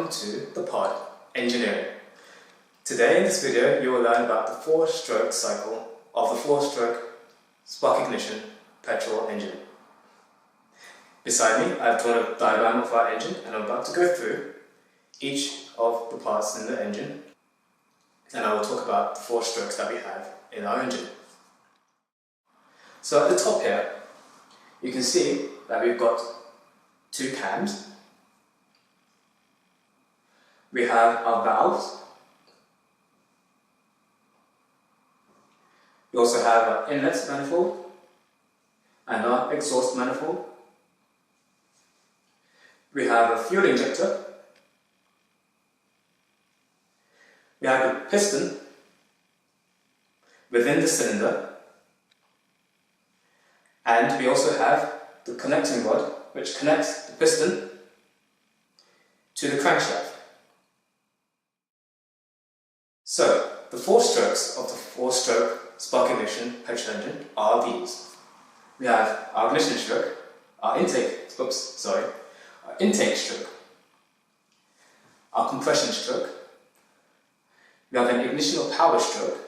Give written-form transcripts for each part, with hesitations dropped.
welcome to the pod, Engineering. Today in this video you will learn about the 4-stroke cycle of the 4-stroke spark ignition petrol engine. Beside me I've drawn a diagram of our engine and I'm about to go through each of the parts in the engine and I will talk about the 4 strokes that we have in our engine. So at the top here you can see that we've got 2 cams. We have our valves. We also have our inlet manifold and our exhaust manifold. We have a fuel injector. We have a piston within the cylinder. And we also have the connecting rod which connects the piston to the crankshaft. So, the 4 strokes of the 4-stroke spark ignition petrol engine are these. We have our ignition stroke, our intake stroke, our compression stroke, we have an ignition or power stroke,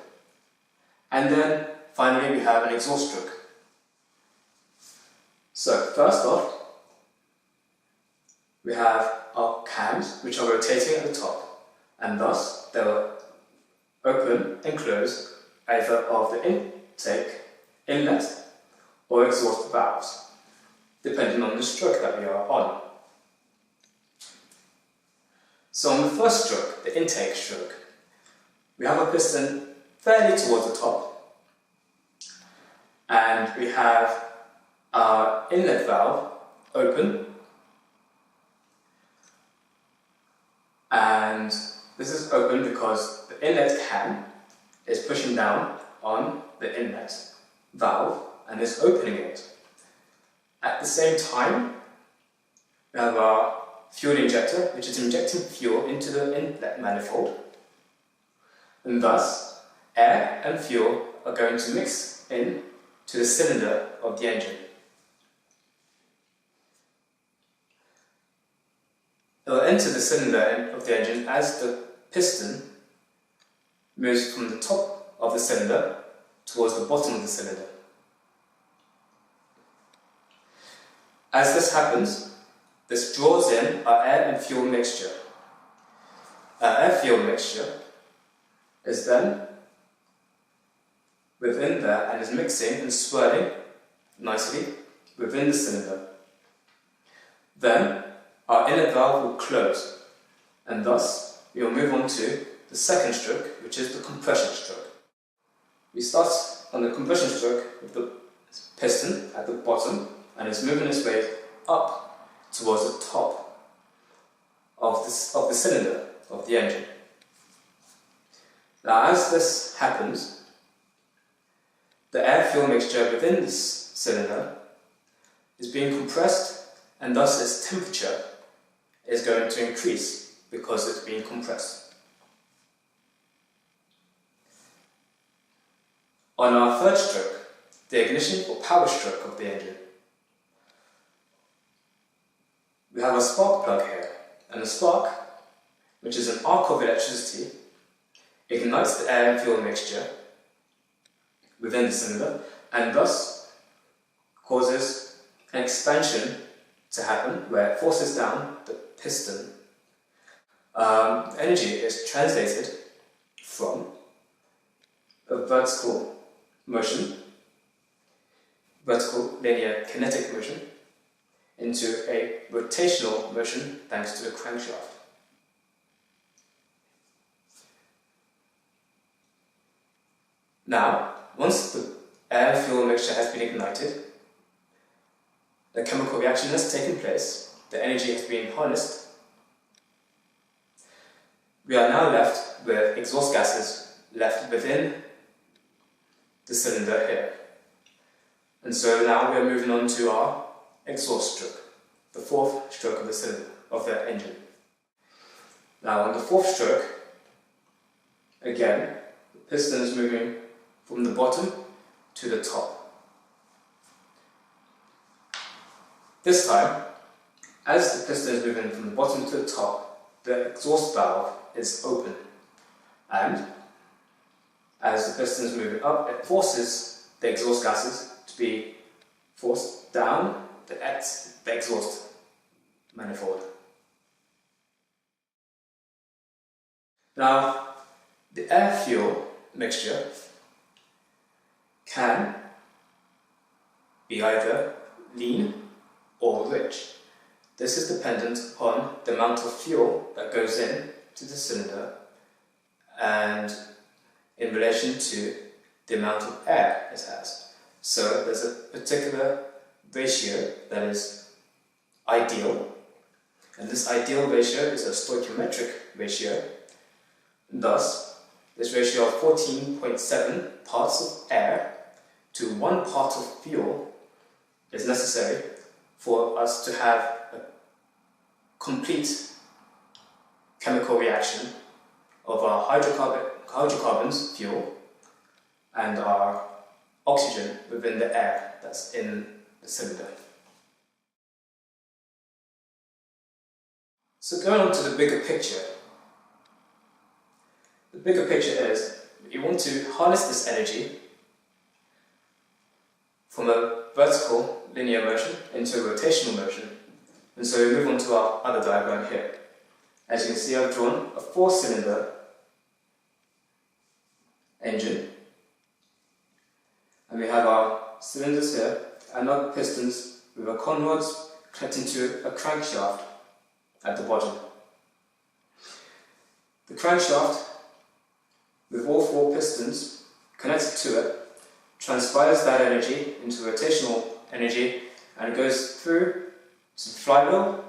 and then finally we have an exhaust stroke. So, first off, we have our cams which are rotating at the top, and thus they will open and close either of the intake, inlet or exhaust valves, depending on the stroke that we are on. So on the first stroke, the intake stroke, we have a piston fairly towards the top and we have our inlet valve open, and this is open because the inlet cam is pushing down on the inlet valve and is opening it. At the same time, we have our fuel injector which is injecting fuel into the inlet manifold, and thus air and fuel are going to mix in to the cylinder of the engine. It will enter the cylinder of the engine as the piston moves from the top of the cylinder towards the bottom of the cylinder. As this happens, this draws in our air and fuel mixture. Our air-fuel mixture is then within there and is mixing and swirling nicely within the cylinder. Then our inlet valve will close, and thus we will move on to the second stroke, which is the compression stroke. We start on the compression stroke with the piston at the bottom and it's moving its way up towards the top of the cylinder of the engine. Now as this happens, the air-fuel mixture within this cylinder is being compressed and thus its temperature is going to increase because it's being compressed. On our third stroke, the ignition or power stroke of the engine, we have a spark plug here, and the spark, which is an arc of electricity, ignites the air and fuel mixture within the cylinder and thus causes an expansion to happen where it forces down the piston. Energy is translated from a vertical linear kinetic motion into a rotational motion thanks to the crankshaft. Now, once the air and fuel mixture has been ignited, the chemical reaction has taken place, the energy has been harnessed, we are now left with exhaust gases left within the cylinder here. And so now we are moving on to our exhaust stroke, the 4th stroke of the cylinder, of the engine. Now on the 4th stroke, again, the piston is moving from the bottom to the top. This time, as the piston is moving from the bottom to the top, the exhaust valve is open, and as the piston is moving up, it forces the exhaust gases to be forced down the exhaust manifold. Now, the air-fuel mixture can be either lean or rich. This is dependent upon the amount of fuel that goes in to the cylinder and in relation to the amount of air it has. So there's a particular ratio that is ideal, and this ideal ratio is a stoichiometric ratio. Thus, this ratio of 14.7 parts of air to 1 part of fuel is necessary for us to have a complete chemical reaction of our hydrocarbons, fuel, and our oxygen within the air that's in the cylinder. So going on to the bigger picture. The bigger picture is you want to harness this energy from a vertical linear motion into a rotational motion. And so we move on to our other diagram here. As you can see, I've drawn a 4-cylinder engine, and we have our cylinders here and our pistons with our conrods connecting to a crankshaft at the bottom. The crankshaft, with all 4 pistons connected to it, transfers that energy into rotational energy, and it goes through to the flywheel,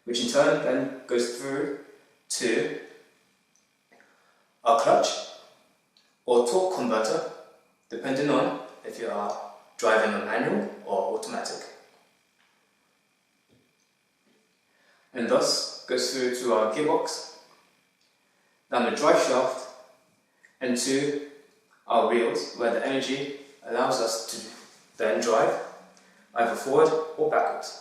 which in turn then goes through to our clutch or torque converter, depending on if you are driving a manual or automatic. And thus goes through to our gearbox, down the drive shaft, and to our wheels, where the energy allows us to then drive either forward or backwards.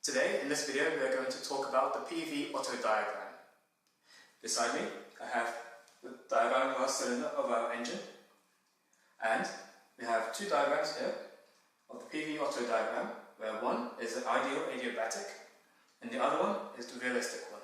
Today, in this video, we are going to talk about the PV auto diagram. Beside me, I have the diagram of our cylinder of our engine, and we have 2 diagrams here of the PV auto diagram, where one is an ideal adiabatic and the other one is the realistic one.